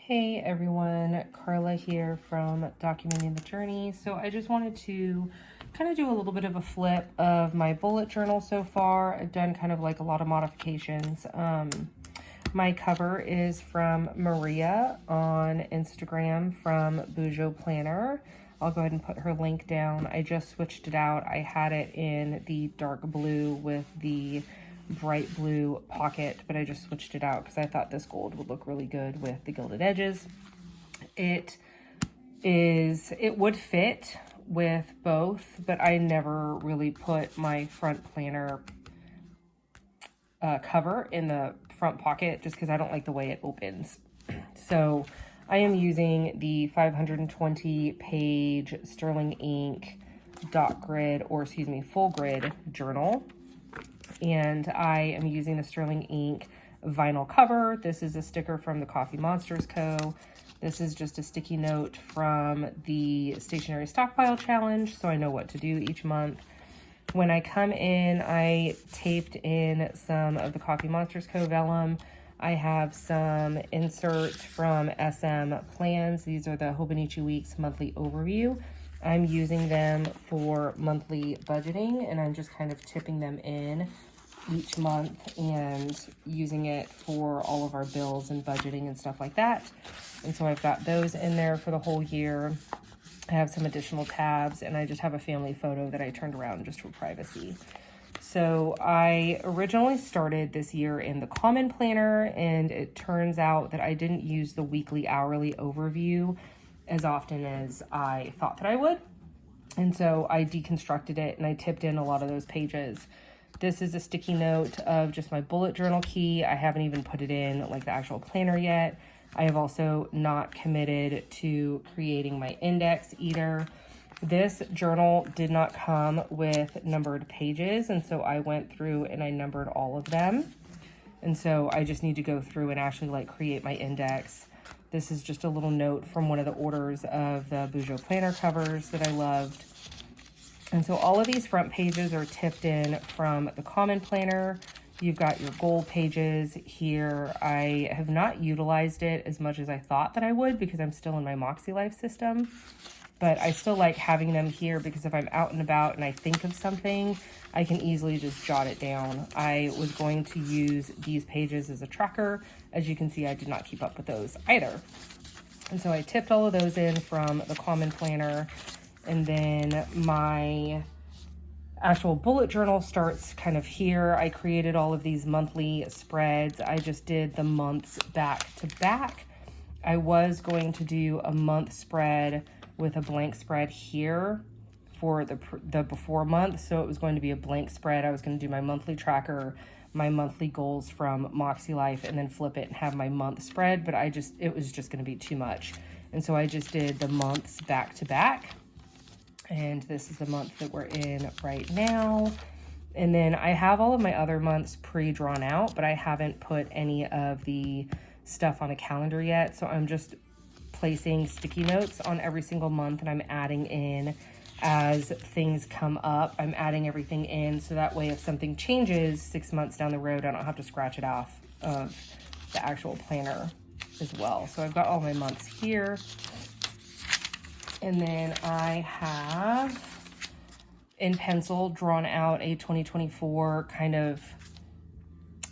Hey everyone, Carla here from Documenting the Journey. So I just wanted to kind of do a little bit of a flip of my bullet journal so far. I've done kind of like a lot of modifications. My cover is from Maria on Instagram from BUJO Planner. I'll go ahead and put her link down. I just switched it out. I had it in the dark blue with the bright blue pocket, but I just switched it out because I thought this gold would look really good with the gilded edges. It would fit with both, but I never really put my front planner cover in the front pocket just because I don't like the way it opens. So I am using the 520 page sterling ink dot grid, or excuse me, full grid journal. And I am using the sterling ink vinyl cover. This is a sticker from the Coffee Monsterz Co. This is just a sticky note from the stationery stockpile challenge, so I know what to do each month. When I come in, I taped in some of the Coffee Monsterz Co. vellum. I have some inserts from SM Plans. These are the Hobonichi Weeks monthly overview. I'm using them for monthly budgeting, and I'm just kind of tipping them in each month and using it for all of our bills and budgeting and stuff like that. And so I've got those in there for the whole year. I have some additional tabs, and I just have a family photo that I turned around just for privacy. So I originally started this year in the Common Planner, and it turns out that I didn't use the weekly hourly overview as often as I thought that I would. And so I deconstructed it and I tipped in a lot of those pages. This is a sticky note of just my bullet journal key. I haven't even put it in like the actual planner yet. I have also not committed to creating my index either. This journal did not come with numbered pages, and so I went through and I numbered all of them. And so I just need to go through and actually like create my index. This is just a little note from one of the orders of the BUJO planner covers that I loved. And so all of these front pages are tipped in from the Common Planner. You've got your gold pages here. I have not utilized it as much as I thought that I would because I'm still in my Moxie Life system. But I still like having them here because if I'm out and about and I think of something, I can easily just jot it down. I was going to use these pages as a tracker. As you can see, I did not keep up with those either. And so I tipped all of those in from the Common Planner. And then my actual bullet journal starts kind of here. I created all of these monthly spreads. I just did the months back to back. I was going to do a month spread with a blank spread here for the before month. So it was going to be a blank spread. I was going to do my monthly tracker, my monthly goals from Moxie Life, and then flip it and have my month spread. But it was just going to be too much. And so I just did the months back to back. And this is the month that we're in right now. And then I have all of my other months pre-drawn out, but I haven't put any of the stuff on a calendar yet. So I'm just placing sticky notes on every single month, and I'm adding in as things come up. I'm adding everything in so that way if something changes 6 months down the road, I don't have to scratch it off of the actual planner as well. So I've got all my months here. And then I have in pencil drawn out a 2024 kind of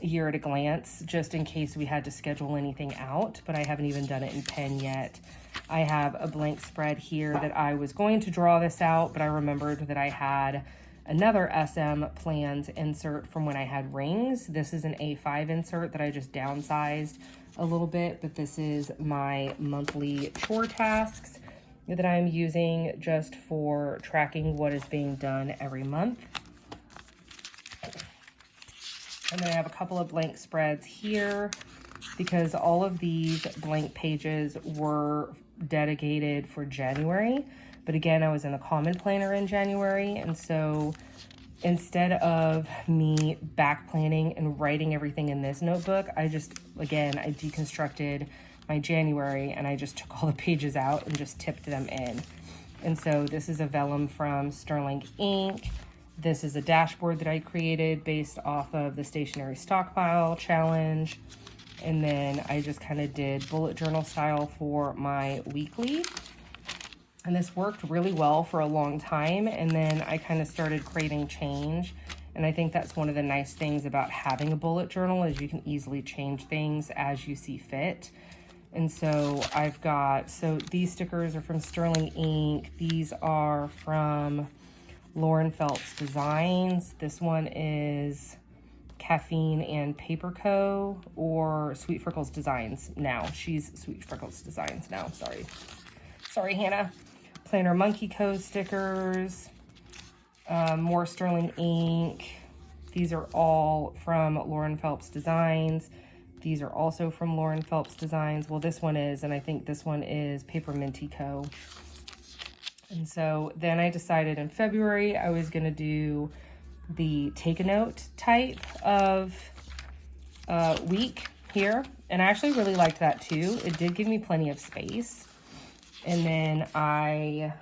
year at a glance, just in case we had to schedule anything out, but I haven't even done it in pen yet. I have a blank spread here that I was going to draw this out, but I remembered that I had another SM Plans insert from when I had rings. This is an A5 insert that I just downsized a little bit, but this is my monthly chore tasks that I'm using just for tracking what is being done every month. And then I have a couple of blank spreads here because all of these blank pages were dedicated for January. But again, I was in the Common Planner in January. And so instead of me back planning and writing everything in this notebook, I deconstructed my January and I just took all the pages out and just tipped them in. And so this is a vellum from Sterling Ink. This is a dashboard that I created based off of the stationery stockpile challenge. And then I just kind of did bullet journal style for my weekly. And this worked really well for a long time. And then I kind of started craving change. And I think that's one of the nice things about having a bullet journal is you can easily change things as you see fit. And so I've got, so these stickers are from Sterling Ink. These are from Phelps Designs. This one is Caffeine and Paper Co. or Sweet Freckles Designs now. She's Sweet Freckles Designs now, sorry Hannah. Planner Monkey Co. stickers, more Sterling Ink. These are all from Phelps Designs. These are also from Phelps Designs. Well, this one is, and I think this one is Paper Minty Co. And so then I decided in February I was gonna do the take a note type of week here. And I actually really liked that too. It did give me plenty of space. And then I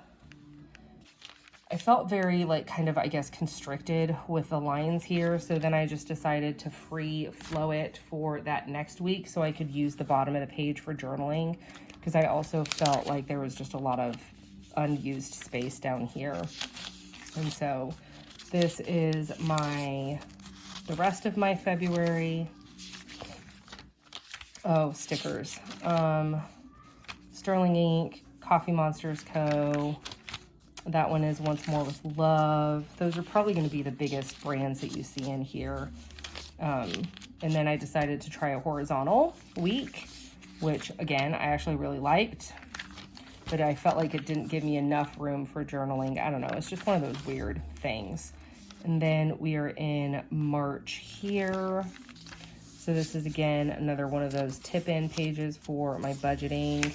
felt very like kind of, I guess, constricted with the lines here. So then I just decided to free flow it for that next week so I could use the bottom of the page for journaling, because I also felt like there was just a lot of unused space down here. And so this is the rest of my February. Oh, stickers. Sterling Ink, Coffee Monsterz Co. That one is Once More with Love. Those are probably going to be the biggest brands that you see in here. And then I decided to try a horizontal week, which again, I actually really liked, but I felt like it didn't give me enough room for journaling. I don't know. It's just one of those weird things. And then we are in March here. So this is again, another one of those tip-in pages for my budgeting.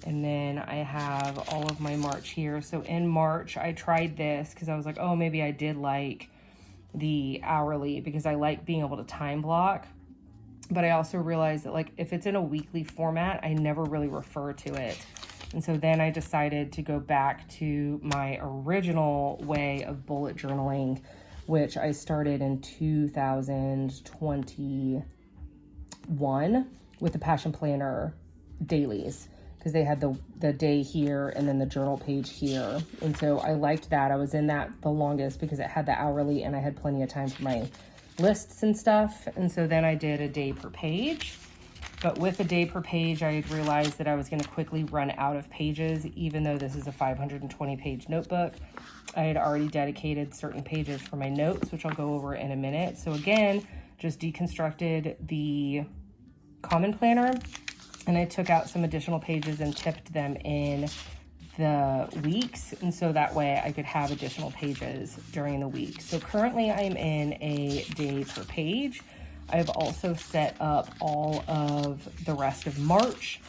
And then I have all of my March here. So in March, I tried this because I was like, oh, maybe I did like the hourly because I like being able to time block. But I also realized that like if it's in a weekly format, I never really refer to it. And so then I decided to go back to my original way of bullet journaling, which I started in 2021 with the Passion Planner dailies, because they had the day here and then the journal page here. And so I liked that. I was in that the longest because it had the hourly and I had plenty of time for my lists and stuff. And so then I did a day per page. But with a day per page, I had realized that I was going to quickly run out of pages, even though this is a 520 page notebook. I had already dedicated certain pages for my notes, which I'll go over in a minute. So again, just deconstructed the Common Planner, and I took out some additional pages and tipped them in the weeks. And so that way I could have additional pages during the week. So currently I am in a day per page. I've also set up all of the rest of March,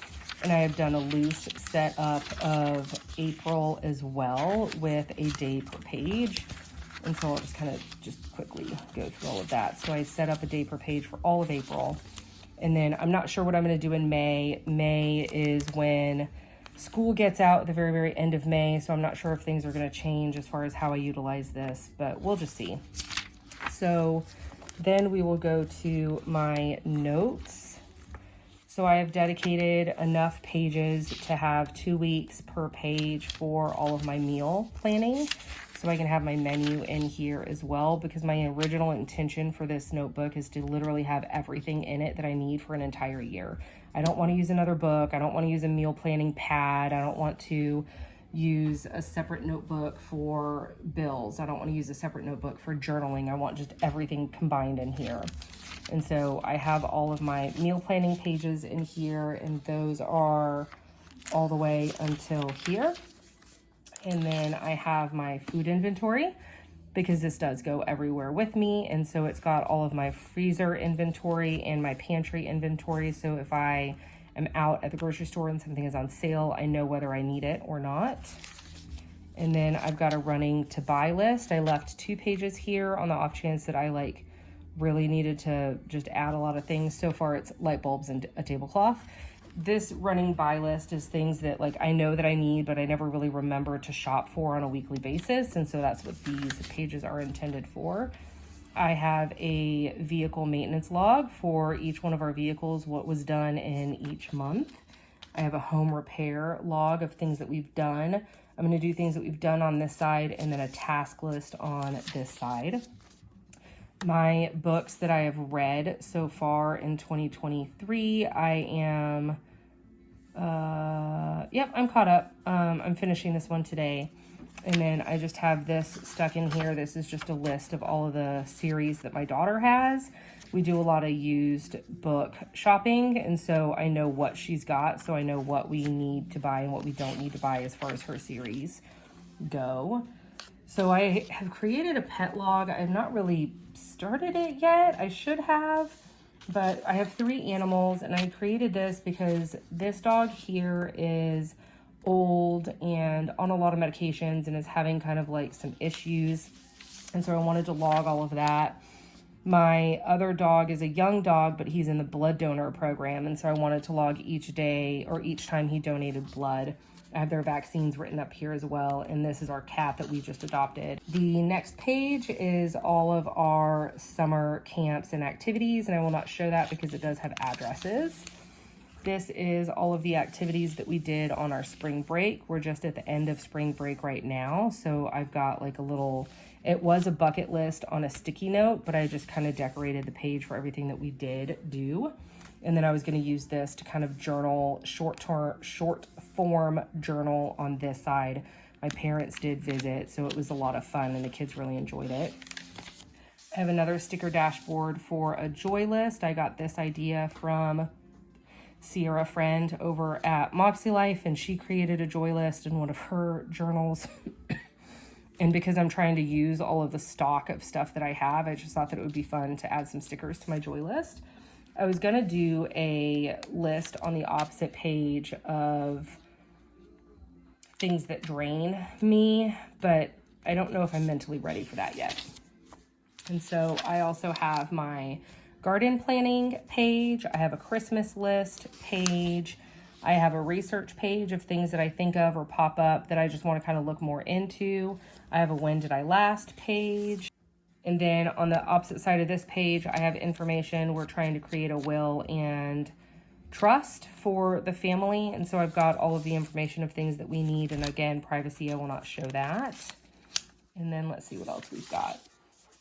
and I have done a loose setup of April as well with a day per page. And so I'll just kind of quickly go through all of that. So I set up a day per page for all of April. And then I'm not sure what I'm going to do in May. May is when school gets out at the very, very end of May. So I'm not sure if things are going to change as far as how I utilize this, but we'll just see. So then we will go to my notes. So I have dedicated enough pages to have 2 weeks per page for all of my meal planning. So I can have my menu in here as well, because my original intention for this notebook is to literally have everything in it that I need for an entire year. I don't want to use another book. I don't want to use a meal planning pad. I don't want to use a separate notebook for bills. I don't want to use a separate notebook for journaling. I want just everything combined in here. And so I have all of my meal planning pages in here, and those are all the way until here. And then I have my food inventory, because this does go everywhere with me. And so it's got all of my freezer inventory and my pantry inventory. So if I am out at the grocery store and something is on sale, I know whether I need it or not. And then I've got a running to buy list. I left 2 pages here on the off chance that I really needed to just add a lot of things. So far it's light bulbs and a tablecloth. This running buy list is things that I know that I need, but I never really remember to shop for on a weekly basis. And so that's what these pages are intended for. I have a vehicle maintenance log for each one of our vehicles, what was done in each month. I have a home repair log of things that we've done. I'm going to do things that we've done on this side and then a task list on this side. My books that I have read so far in 2023, I am, I'm caught up. I'm finishing this one today. And then I just have this stuck in here. This is just a list of all of the series that my daughter has. We do a lot of used book shopping, and so I know what she's got, so I know what we need to buy and what we don't need to buy as far as her series go. So I have created a pet log. I've not really started it yet. I should have, but I have 3 animals, and I created this because this dog here is old and on a lot of medications and is having kind of like some issues, and so I wanted to log all of that. My other dog is a young dog, but he's in the blood donor program, and so I wanted to log each day or each time he donated blood. I have their vaccines written up here as well, and this is our cat that we just adopted. The next page is all of our summer camps and activities, and I will not show that because it does have addresses. This is all of the activities that we did on our spring break. We're just at the end of spring break right now. So I've got like a little, it was a bucket list on a sticky note, but I just kind of decorated the page for everything that we did do. And then I was going to use this to kind of journal, short form journal on this side. My parents did visit, so it was a lot of fun and the kids really enjoyed it. I have another sticker dashboard for a joy list. I got this idea from Sierra friend over at Moxie Life, and she created a joy list in one of her journals. And because I'm trying to use all of the stock of stuff that I have, I just thought that it would be fun to add some stickers to my joy list. I was gonna do a list on the opposite page of things that drain me, but I don't know if I'm mentally ready for that yet. And so I also have my garden planning page. I have a Christmas list page. I have a research page of things that I think of or pop up that I just want to kind of look more into. I have a when did I last page. And then on the opposite side of this page, I have information. We're trying to create a will and trust for the family. And so I've got all of the information of things that we need. And again, privacy, I will not show that. And then let's see what else we've got.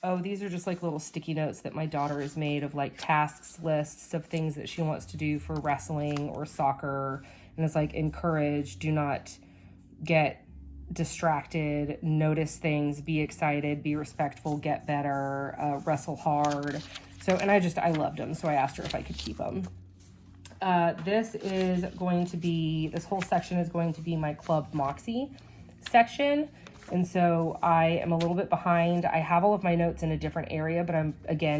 Oh, these are just like little sticky notes that my daughter has made of like tasks lists of things that she wants to do for wrestling or soccer. And it's like encourage, do not get distracted, notice things, be excited, be respectful, get better, wrestle hard. So, and I loved them. So I asked her if I could keep them. This whole section is going to be my Club Moxie section. And so I am a little bit behind. I have all of my notes in a different area, but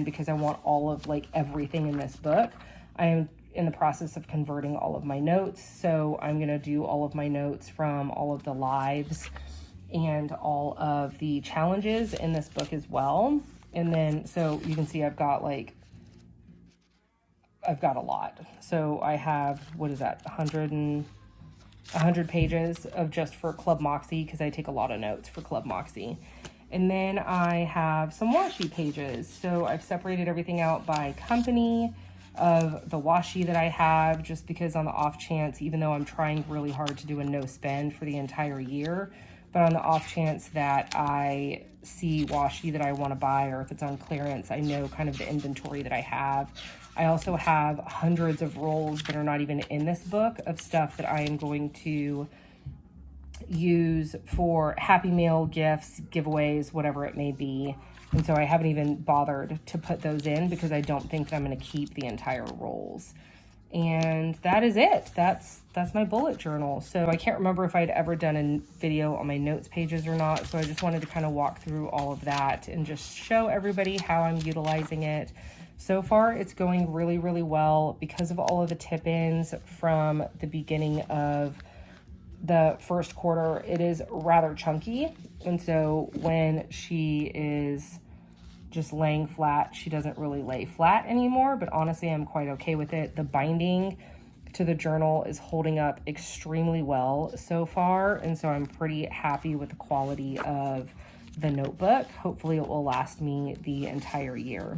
because I want all of like everything in this book, I am in the process of converting all of my notes. So I'm going to do all of my notes from all of the lives and all of the challenges in this book as well. And then, so you can see I've got a lot. So I have, what is that? 100 pages of just for Club Moxie, because I take a lot of notes for Club Moxie. And then I have some washi pages. So I've separated everything out by company of the washi that I have, just because on the off chance, even though I'm trying really hard to do a no spend for the entire year, but on the off chance that I see washi that I want to buy, or if it's on clearance, I know kind of the inventory that I have. I also have hundreds of rolls that are not even in this book of stuff that I am going to use for Happy Meal, gifts, giveaways, whatever it may be. And so I haven't even bothered to put those in because I don't think that I'm going to keep the entire rolls. And that is it. That's my bullet journal. So I can't remember if I'd ever done a video on my notes pages or not. So I just wanted to kind of walk through all of that and just show everybody how I'm utilizing it. So far, it's going really, really well because of all of the tip-ins from the beginning of the first quarter. It is rather chunky. And so when she is just laying flat, she doesn't really lay flat anymore, but honestly, I'm quite okay with it. The binding to the journal is holding up extremely well so far. And so I'm pretty happy with the quality of the notebook. Hopefully it will last me the entire year.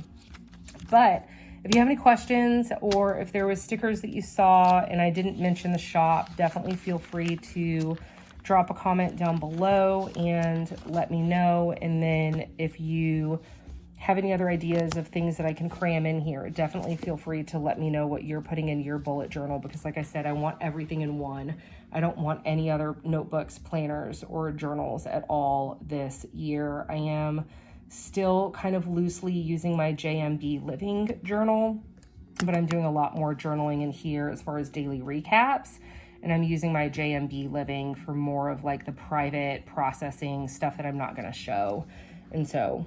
But if you have any questions, or if there was stickers that you saw and I didn't mention the shop, definitely feel free to drop a comment down below and let me know. And then if you have any other ideas of things that I can cram in here, definitely feel free to let me know what you're putting in your bullet journal, because like I said, I want everything in one. I don't want any other notebooks, planners, or journals at all this year. I am still kind of loosely using my JMB Living journal, but I'm doing a lot more journaling in here as far as daily recaps. And I'm using my JMB Living for more of like the private processing stuff that I'm not going to show. And so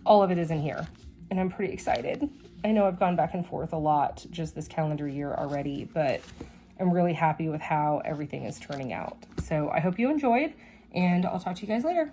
all of it is in here, and I'm pretty excited. I know I've gone back and forth a lot just this calendar year already, but I'm really happy with how everything is turning out. So I hope you enjoyed, and I'll talk to you guys later.